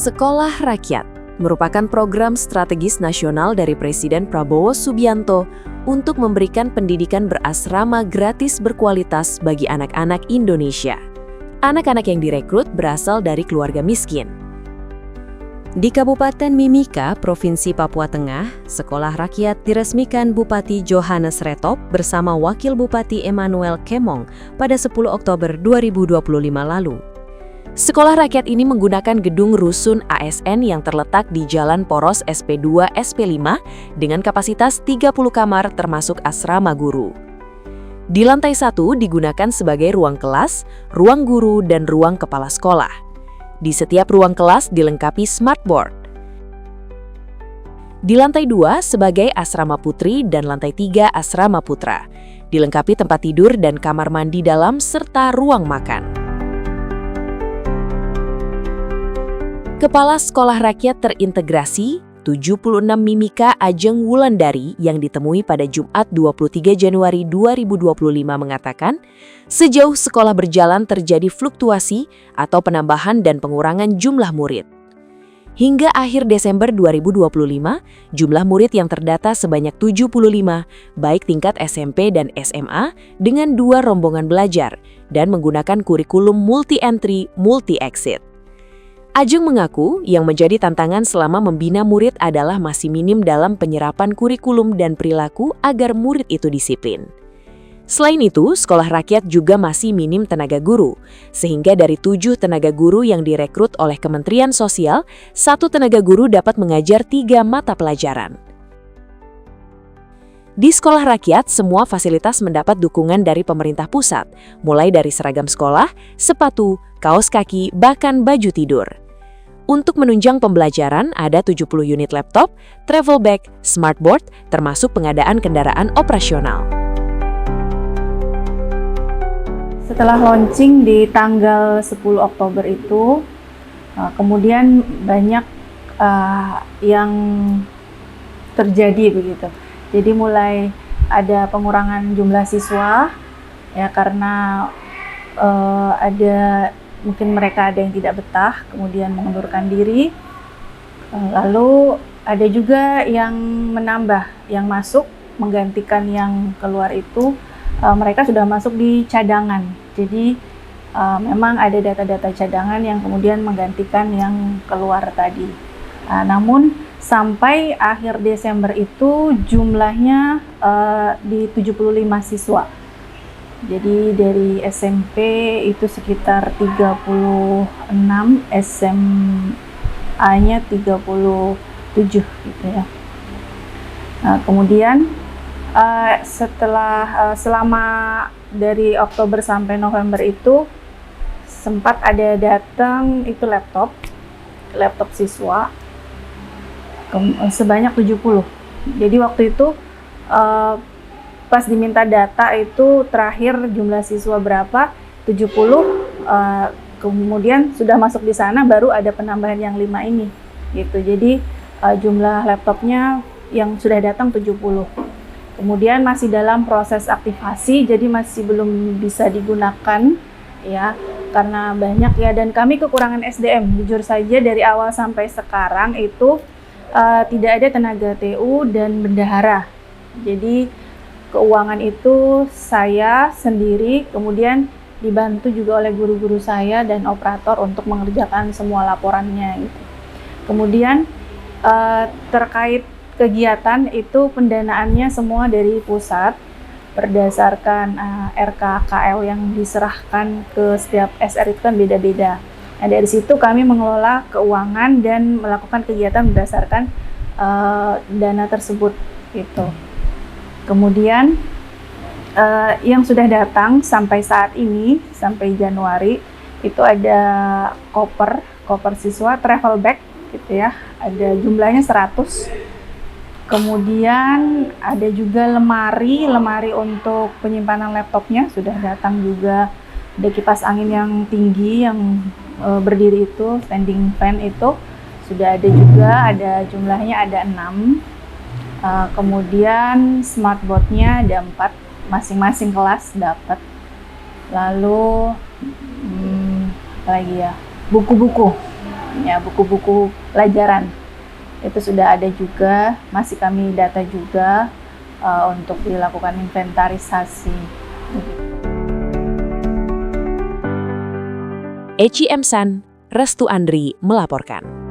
Sekolah Rakyat merupakan program strategis nasional dari Presiden Prabowo Subianto untuk memberikan pendidikan berasrama gratis berkualitas bagi anak-anak Indonesia. Anak-anak yang direkrut berasal dari keluarga miskin. Di Kabupaten Mimika, Provinsi Papua Tengah, Sekolah Rakyat diresmikan Bupati Johannes Retop bersama Wakil Bupati Emmanuel Kemong pada 10 Oktober 2025 lalu. Sekolah Rakyat ini menggunakan gedung rusun ASN yang terletak di Jalan Poros SP2 SP5 dengan kapasitas 30 kamar termasuk asrama guru. Di lantai 1 digunakan sebagai ruang kelas, ruang guru, dan ruang kepala sekolah. Di setiap ruang kelas dilengkapi smartboard. Di lantai 2 sebagai asrama putri dan lantai 3 asrama putra. Dilengkapi tempat tidur dan kamar mandi dalam serta ruang makan. Kepala Sekolah Rakyat terintegrasi 76 Mimika Ajeng Wulandari yang ditemui pada Jumat 23 Januari 2025 mengatakan, sejauh sekolah berjalan terjadi fluktuasi atau penambahan dan pengurangan jumlah murid. Hingga akhir Desember 2025, jumlah murid yang terdata sebanyak 75, baik tingkat SMP dan SMA, dengan 2 rombongan belajar dan menggunakan kurikulum multi-entry, multi-exit. Ajeng mengaku yang menjadi tantangan selama membina murid adalah masih minim dalam penyerapan kurikulum dan perilaku agar murid itu disiplin. Selain itu, Sekolah Rakyat juga masih minim tenaga guru, sehingga dari 7 tenaga guru yang direkrut oleh Kementerian Sosial, 1 tenaga guru dapat mengajar 3 mata pelajaran. Di Sekolah Rakyat, semua fasilitas mendapat dukungan dari pemerintah pusat, mulai dari seragam sekolah, sepatu, kaos kaki, bahkan baju tidur. Untuk menunjang pembelajaran, ada 70 unit laptop, travel bag, smartboard, termasuk pengadaan kendaraan operasional. Setelah launching di tanggal 10 Oktober itu, kemudian banyak yang terjadi begitu. Jadi mulai ada pengurangan jumlah siswa, ya karena mungkin mereka ada yang tidak betah, kemudian mengundurkan diri. Lalu ada juga yang menambah, yang masuk menggantikan yang keluar itu, mereka sudah masuk di cadangan. Jadi memang ada data-data cadangan yang kemudian menggantikan yang keluar tadi. Namun sampai akhir Desember itu jumlahnya di 75 siswa. Jadi dari SMP itu sekitar 36, SMA-nya 37 gitu ya. Kemudian selama dari Oktober sampai November itu sempat ada datang itu laptop siswa sebanyak 70. Jadi waktu itu pas diminta data itu terakhir jumlah siswa berapa, 70, kemudian sudah masuk di sana baru ada penambahan yang 5 ini gitu. Jadi jumlah laptopnya yang sudah datang 70. Kemudian masih dalam proses aktivasi, jadi masih belum bisa digunakan ya karena banyak ya, dan kami kekurangan SDM. Jujur saja dari awal sampai sekarang itu tidak ada tenaga TU dan bendahara. Jadi keuangan itu saya sendiri, kemudian dibantu juga oleh guru-guru saya dan operator untuk mengerjakan semua laporannya gitu. Kemudian terkait kegiatan itu pendanaannya semua dari pusat berdasarkan RKKL yang diserahkan ke setiap SR itu kan beda-beda. Nah, dari situ kami mengelola keuangan dan melakukan kegiatan berdasarkan dana tersebut gitu. Kemudian yang sudah datang sampai saat ini, sampai Januari, itu ada koper siswa, travel bag gitu ya, ada jumlahnya 100. Kemudian ada juga lemari untuk penyimpanan laptopnya sudah datang juga. Ada kipas angin yang tinggi yang berdiri itu, standing fan itu sudah ada juga, ada jumlahnya ada 6. Kemudian smartboardnya ada 4, masing-masing kelas dapat. Lalu apa lagi ya, buku-buku ya buku-buku pelajaran. Itu sudah ada juga, masih kami data juga untuk dilakukan inventarisasi. Eci M. San, Restu Andri melaporkan.